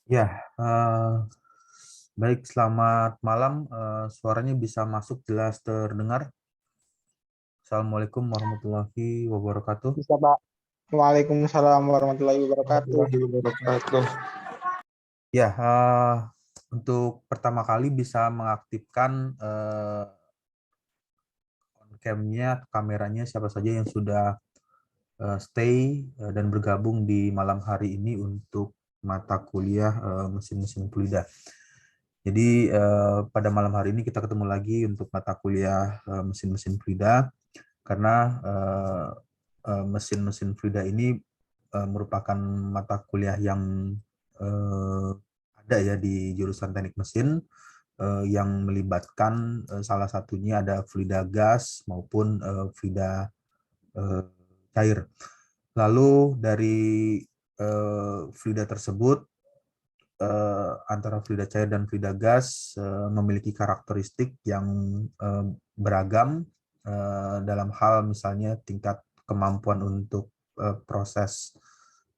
Ya, baik, selamat malam. Suaranya bisa masuk jelas terdengar. Assalamualaikum warahmatullahi wabarakatuh. Bisa, Pak. Waalaikumsalam warahmatullahi wabarakatuh. Warahmatullahi wabarakatuh. Ya, untuk pertama kali bisa mengaktifkan on-cam-nya, kameranya siapa saja yang sudah stay dan bergabung di malam hari ini untuk mata kuliah mesin-mesin fluida. Jadi pada malam hari ini kita ketemu lagi untuk mata kuliah mesin-mesin fluida, karena mesin-mesin fluida ini merupakan mata kuliah yang ada ya di jurusan teknik mesin, yang melibatkan salah satunya ada fluida gas maupun fluida cair. Lalu dari fluida tersebut, antara fluida cair dan fluida gas memiliki karakteristik yang beragam dalam hal misalnya tingkat kemampuan untuk proses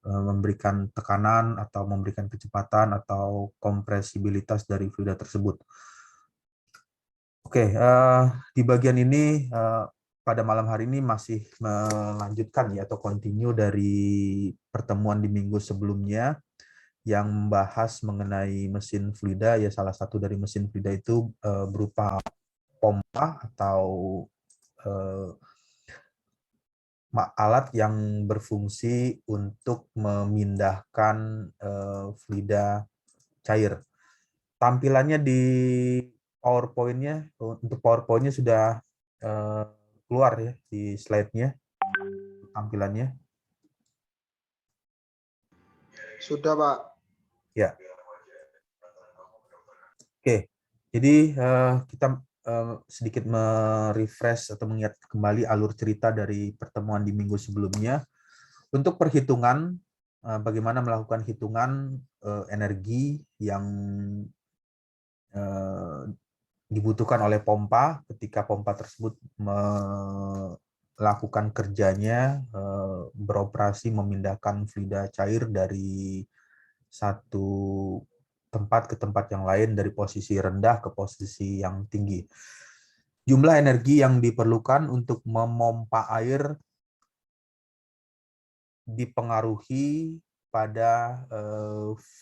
memberikan tekanan atau memberikan kecepatan atau kompresibilitas dari fluida tersebut. Oke, di bagian ini pada malam hari ini masih melanjutkan ya atau continue dari pertemuan di minggu sebelumnya yang membahas mengenai mesin fluida. Ya, salah satu dari mesin fluida itu berupa pompa atau alat yang berfungsi untuk memindahkan fluida cair. Tampilannya di PowerPoint-nya, untuk PowerPoint-nya sudah keluar ya di slide-nya tampilannya. Sudah, Pak. Ya. Oke, jadi kita sedikit merefresh atau mengingat kembali alur cerita dari pertemuan di minggu sebelumnya. Untuk perhitungan, bagaimana melakukan hitungan energi yang dibutuhkan oleh pompa ketika pompa tersebut melakukan kerjanya, beroperasi memindahkan fluida cair dari satu tempat ke tempat yang lain, dari posisi rendah ke posisi yang tinggi. Jumlah energi yang diperlukan untuk memompa air dipengaruhi pada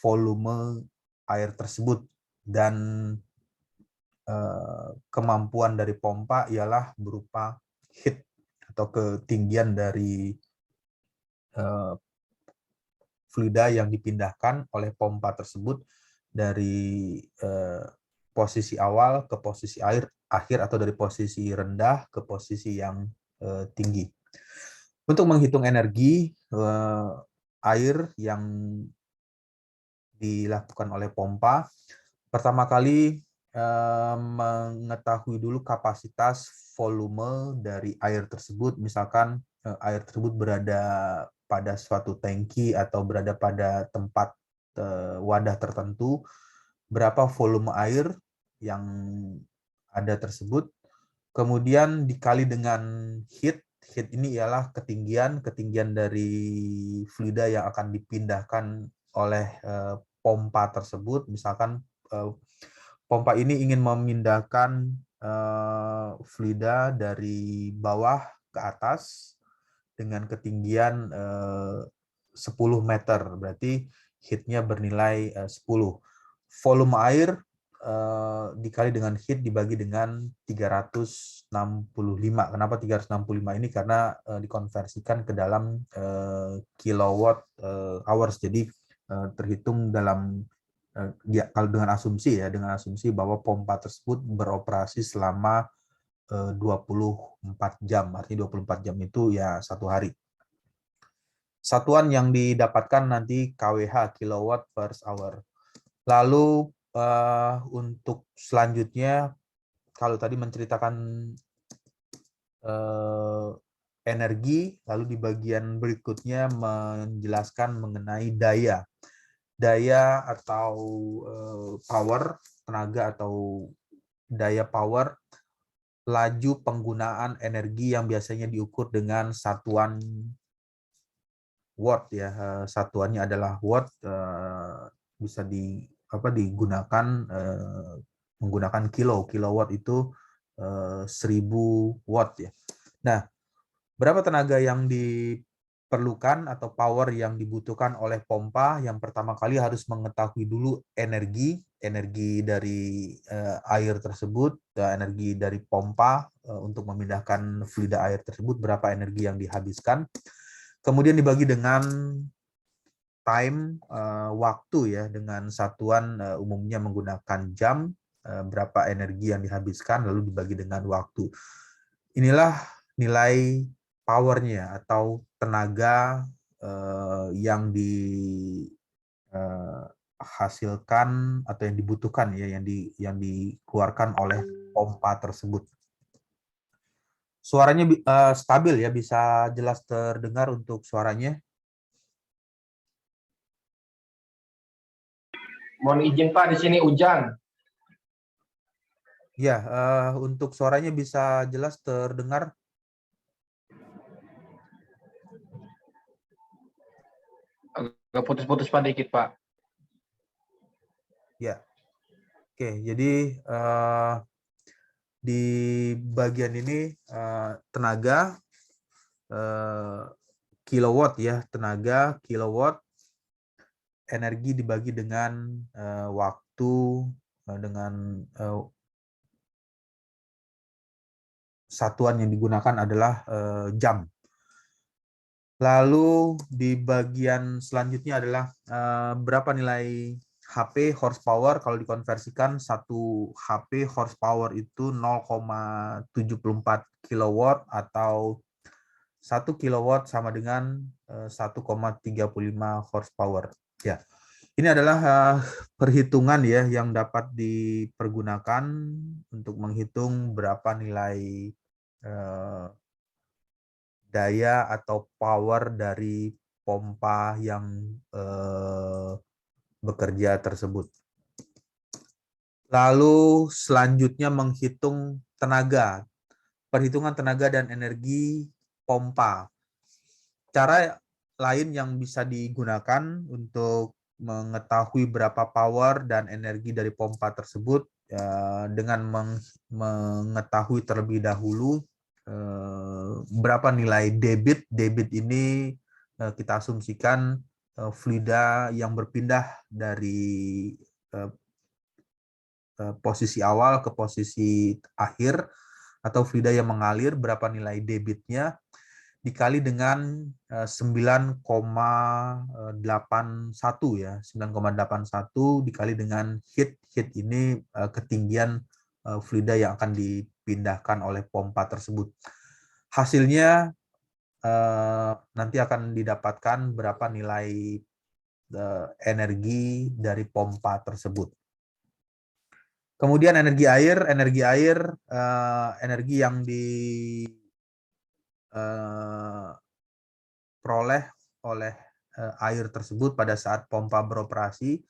volume air tersebut, dan kemampuan dari pompa ialah berupa heat atau ketinggian dari fluida yang dipindahkan oleh pompa tersebut dari posisi awal ke posisi akhir atau dari posisi rendah ke posisi yang tinggi. Untuk menghitung energi air yang dilakukan oleh pompa, pertama kali mengetahui dulu kapasitas volume dari air tersebut. Misalkan air tersebut berada pada suatu tangki atau berada pada tempat wadah tertentu, berapa volume air yang ada tersebut, kemudian dikali dengan heat. Heat ini ialah ketinggian dari fluida yang akan dipindahkan oleh pompa tersebut. Misalkan pompa ini ingin memindahkan fluida dari bawah ke atas dengan ketinggian 10 meter, berarti heat-nya bernilai 10. Volume air dikali dengan heat dibagi dengan 365. Kenapa 365 ini? Karena dikonversikan ke dalam kilowatt hours. Jadi terhitung dalam kalau dengan asumsi bahwa pompa tersebut beroperasi selama 24 jam. Artinya 24 jam itu ya satu hari. Satuan yang didapatkan nanti kWh, kilowatt per hour. Lalu untuk selanjutnya, kalau tadi menceritakan energi, lalu di bagian berikutnya menjelaskan mengenai daya. Daya atau power, tenaga atau daya power, laju penggunaan energi yang biasanya diukur dengan satuan watt ya. Satuannya adalah watt. bisa digunakan menggunakan kilowatt itu 1000 watt ya. Nah, berapa tenaga yang diperlukan atau power yang dibutuhkan oleh pompa? Yang pertama kali harus mengetahui dulu energi dari air tersebut, energi dari pompa untuk memindahkan fluida air tersebut, berapa energi yang dihabiskan. Kemudian dibagi dengan time, waktu ya, dengan satuan umumnya menggunakan jam, berapa energi yang dihabiskan, lalu dibagi dengan waktu. Inilah nilai powernya atau tenaga yang dihasilkan atau yang dibutuhkan ya, yang dikeluarkan oleh pompa tersebut. Suaranya stabil ya, bisa jelas terdengar untuk suaranya. Mohon izin Pak, di sini hujan. Ya, untuk suaranya bisa jelas terdengar. Agak putus-putus Pak dikit Pak. Ya, oke. Jadi di bagian ini tenaga kilowatt ya, tenaga kilowatt, energi dibagi dengan waktu dengan satuan yang digunakan adalah jam. Lalu di bagian selanjutnya adalah berapa nilai HP horsepower. Kalau dikonversikan 1 HP horsepower itu 0,74 kilowatt atau 1 kilowatt sama dengan 1,35 horsepower. Ya, ini adalah perhitungan ya yang dapat dipergunakan untuk menghitung berapa nilai daya atau power dari pompa yang bekerja tersebut. Lalu selanjutnya menghitung tenaga, perhitungan tenaga dan energi pompa. Cara lain yang bisa digunakan untuk mengetahui berapa power dan energi dari pompa tersebut dengan mengetahui terlebih dahulu berapa nilai debit. Debit ini kita asumsikan fluida yang berpindah dari posisi awal ke posisi akhir atau fluida yang mengalir, berapa nilai debitnya dikali dengan 9,81 ya, 9,81 dikali dengan heat. Heat ini ketinggian fluida yang akan dipindahkan oleh pompa tersebut. Hasilnya nanti akan didapatkan berapa nilai energi dari pompa tersebut. Kemudian energi air energi yang diperoleh oleh air tersebut pada saat pompa beroperasi.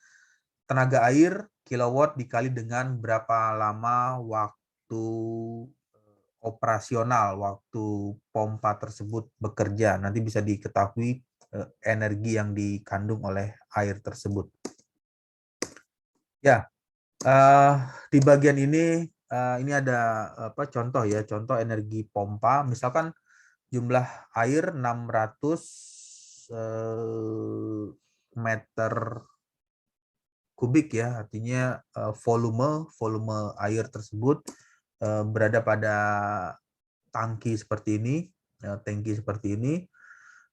Tenaga air kilowatt dikali dengan berapa lama waktu operasional, waktu pompa tersebut bekerja. Nanti bisa diketahui energi yang dikandung oleh air tersebut. Ya, di bagian ini ada contoh ya, contoh energi pompa. Misalkan jumlah air 600 meter kubik ya, artinya volume air tersebut berada pada tangki seperti ini,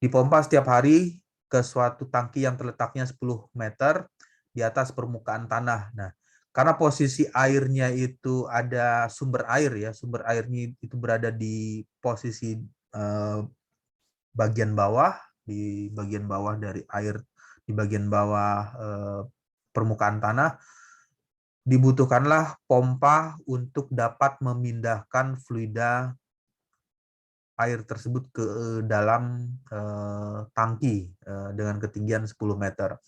dipompa setiap hari ke suatu tangki yang terletaknya 10 meter di atas permukaan tanah. Nah, karena posisi airnya itu ada sumber air ya, sumber airnya itu berada di posisi bagian bawah, di bagian bawah dari air, di bagian bawah permukaan tanah, dibutuhkanlah pompa untuk dapat memindahkan fluida air tersebut ke dalam tangki dengan ketinggian 10 meter.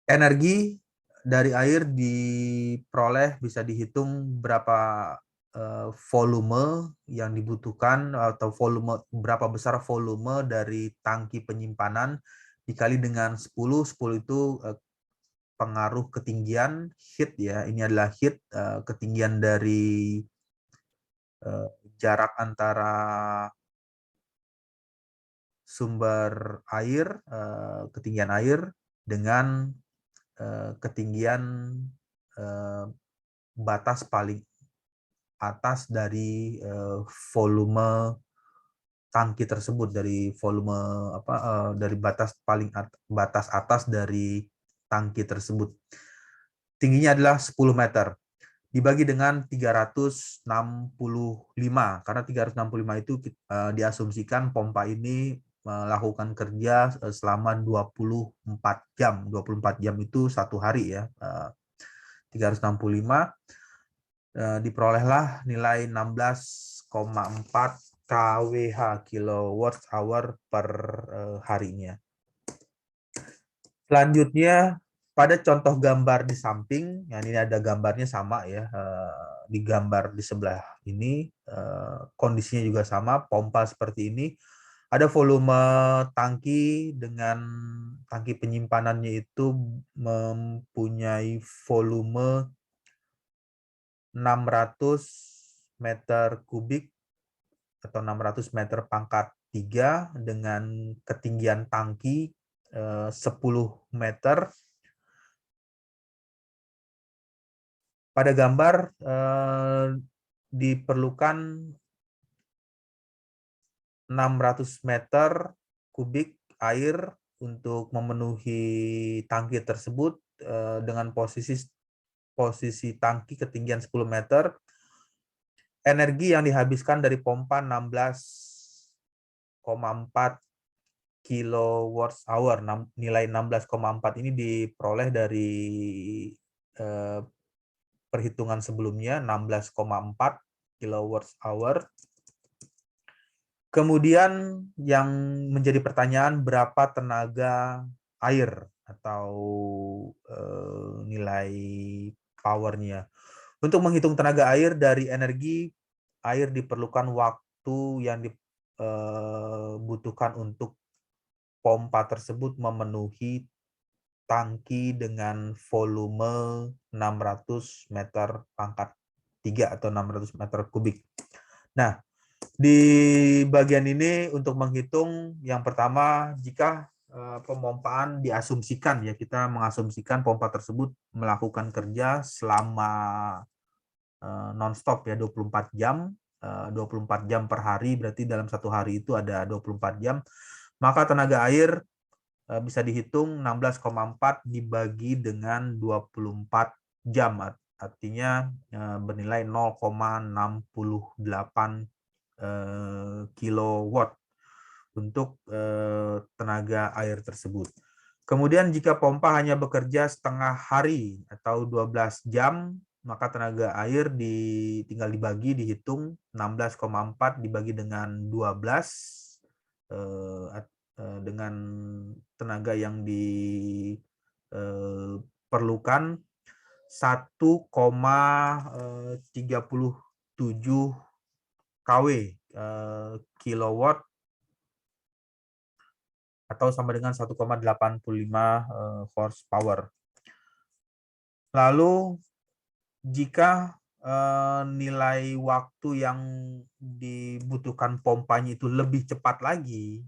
Energi dari air diperoleh, bisa dihitung berapa volume yang dibutuhkan atau berapa besar volume dari tangki penyimpanan dikali dengan 10 itu pengaruh ketinggian heat ya. Ini adalah heat, ketinggian dari jarak antara sumber air, ketinggian air dengan ketinggian batas paling atas dari volume tangki tersebut, dari volume dari batas atas dari tangki tersebut. Tingginya adalah 10 meter. Dibagi dengan 365, karena 365 itu diasumsikan pompa ini melakukan kerja selama 24 jam. 24 jam itu satu hari ya. 365 diperolehlah nilai 16,4 kWh kilowatt hour per harinya. Selanjutnya pada contoh gambar di samping, yang ini ada gambarnya sama ya, di gambar di sebelah ini kondisinya juga sama, pompa seperti ini, ada volume tangki dengan tangki penyimpanannya itu mempunyai volume 600 meter kubik atau 600 meter pangkat 3 dengan ketinggian tangki 10 meter. Pada gambar diperlukan 600 meter kubik air untuk memenuhi tangki tersebut dengan posisi tangki ketinggian 10 meter. Energi yang dihabiskan dari pompa 16,4 kilowatt hour. Nilai 16,4 ini diperoleh dari perhitungan sebelumnya, 16,4 kilowatt hour. Kemudian yang menjadi pertanyaan, berapa tenaga air atau nilai powernya. Untuk menghitung tenaga air dari energi, air diperlukan waktu yang dibutuhkan untuk pompa tersebut memenuhi tangki dengan volume 600 meter pangkat 3 atau 600 meter kubik. Nah, di bagian ini untuk menghitung, yang pertama, jika pemompaan diasumsikan ya, kita mengasumsikan pompa tersebut melakukan kerja selama non-stop ya, 24 jam, 24 jam per hari, berarti dalam satu hari itu ada 24 jam, maka tenaga air bisa dihitung 16,4 dibagi dengan 24 jam, artinya bernilai 0,68 kilowatt untuk tenaga air tersebut. Kemudian jika pompa hanya bekerja setengah hari atau 12 jam, maka tenaga air tinggal dibagi, dihitung 16,4 dibagi dengan 12 dengan tenaga yang diperlukan 1,37 kW kilowatt atau sama dengan 1,85 horsepower. Lalu jika nilai waktu yang dibutuhkan pompanya itu lebih cepat lagi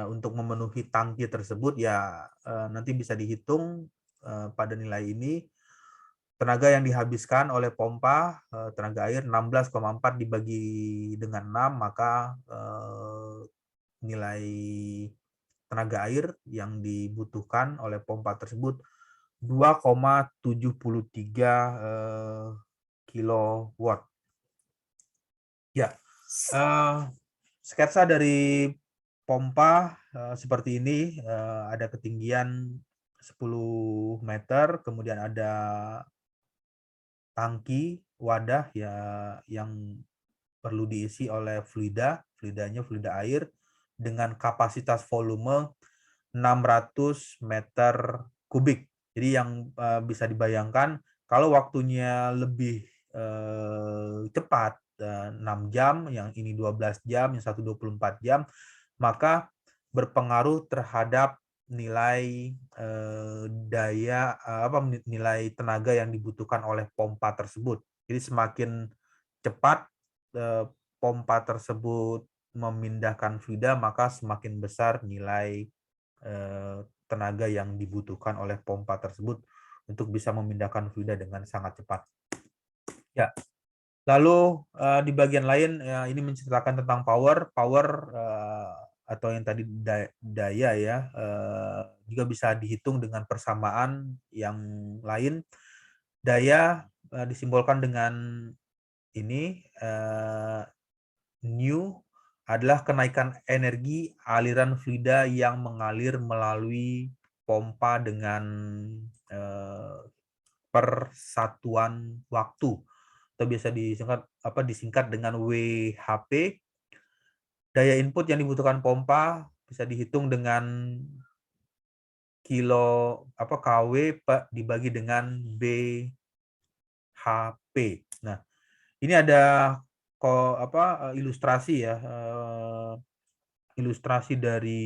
untuk memenuhi tangki tersebut, ya nanti bisa dihitung pada nilai ini tenaga yang dihabiskan oleh pompa tenaga air 16,4 dibagi dengan 6, maka nilai tenaga air yang dibutuhkan oleh pompa tersebut 2,73 kilowatt. Ya, sketsa dari pompa seperti ini, ada ketinggian 10 meter, kemudian ada tangki wadah ya yang perlu diisi oleh fluidanya fluida air dengan kapasitas volume 600 meter kubik. Jadi yang bisa dibayangkan kalau waktunya lebih cepat 6 jam, yang ini 12 jam, yang satu 24 jam, maka berpengaruh terhadap nilai nilai tenaga yang dibutuhkan oleh pompa tersebut. Jadi semakin cepat pompa tersebut memindahkan fluida, maka semakin besar nilai tenaga yang dibutuhkan oleh pompa tersebut untuk bisa memindahkan fluida dengan sangat cepat. Ya. Lalu di bagian lain ini menceritakan tentang power atau yang tadi daya ya, juga bisa dihitung dengan persamaan yang lain. Daya disimbolkan dengan ini, nu adalah kenaikan energi aliran fluida yang mengalir melalui pompa dengan persatuan waktu, atau biasa disingkat dengan WHP. Daya input yang dibutuhkan pompa bisa dihitung dengan kW dibagi dengan BHP. Nah, ini ada ilustrasi ya, ilustrasi dari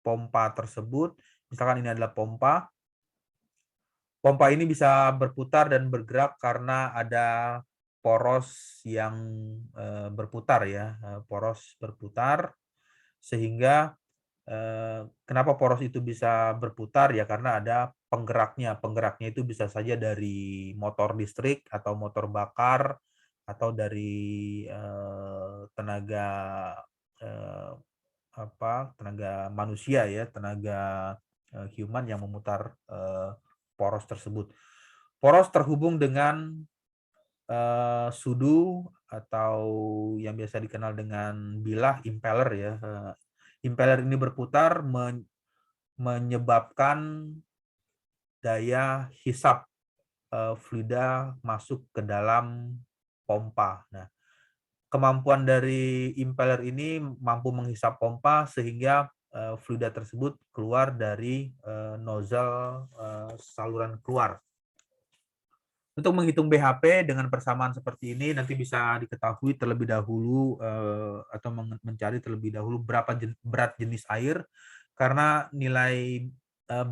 pompa tersebut. Misalkan ini adalah pompa. Pompa ini bisa berputar dan bergerak karena ada poros yang berputar ya, poros berputar, sehingga kenapa poros itu bisa berputar ya, karena ada penggeraknya. Penggeraknya itu bisa saja dari motor listrik atau motor bakar, atau dari tenaga tenaga manusia ya, tenaga human yang memutar poros tersebut. Poros terhubung dengan sudu atau yang biasa dikenal dengan bilah, impeller ya. Impeller ini berputar menyebabkan daya hisap fluida masuk ke dalam pompa. Nah, kemampuan dari impeller ini mampu menghisap pompa sehingga fluida tersebut keluar dari nozzle saluran keluar. Untuk menghitung BHP dengan persamaan seperti ini nanti bisa diketahui terlebih dahulu atau mencari terlebih dahulu berapa berat jenis air, karena nilai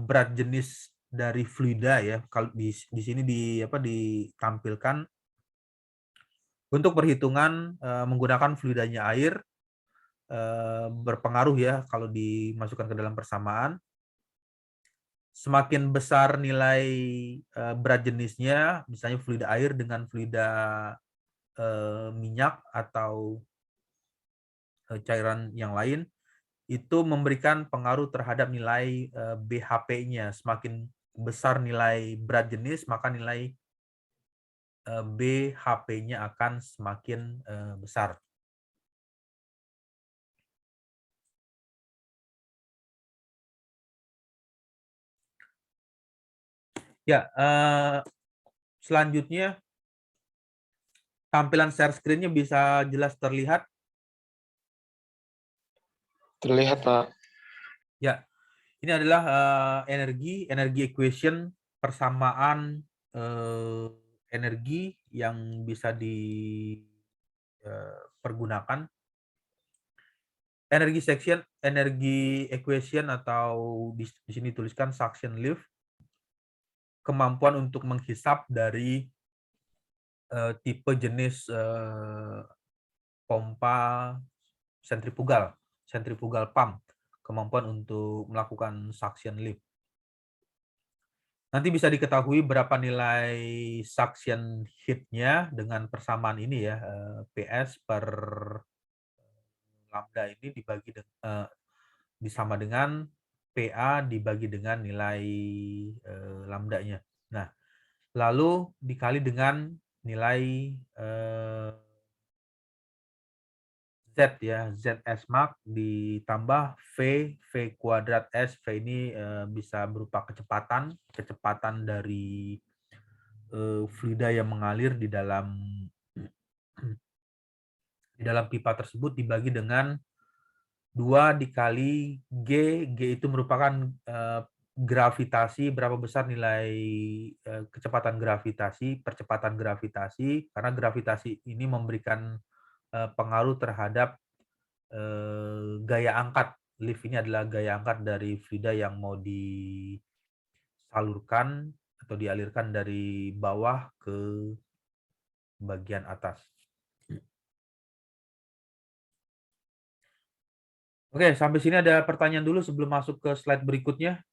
berat jenis dari fluida ya, kalau di sini ditampilkan untuk perhitungan menggunakan fluidanya air, berpengaruh ya kalau dimasukkan ke dalam persamaan. Semakin besar nilai berat jenisnya, misalnya fluida air dengan fluida minyak atau cairan yang lain, itu memberikan pengaruh terhadap nilai BHP-nya. Semakin besar nilai berat jenis, maka nilai BHP-nya akan semakin besar. Ya, selanjutnya tampilan share screen-nya bisa jelas terlihat. Terlihat, Pak. Ya, ini adalah energi equation, persamaan energi yang bisa dipergunakan. Energi equation atau di sini tuliskan suction lift, kemampuan untuk menghisap dari tipe jenis pompa sentrifugal pump, kemampuan untuk melakukan suction lift. Nanti bisa diketahui berapa nilai suction heat-nya dengan persamaan ini ya, PS per lambda ini disama dengan PA dibagi dengan nilai lambdanya. Nah, lalu dikali dengan nilai Z ya, ZS max ditambah V kuadrat S. V ini bisa berupa kecepatan dari fluida yang mengalir di dalam pipa tersebut, dibagi dengan 2 dikali G. G itu merupakan gravitasi, berapa besar nilai percepatan gravitasi, karena gravitasi ini memberikan pengaruh terhadap gaya angkat lift ini adalah gaya angkat dari fluida yang mau disalurkan atau dialirkan dari bawah ke bagian atas. Oke, sampai sini ada pertanyaan dulu sebelum masuk ke slide berikutnya.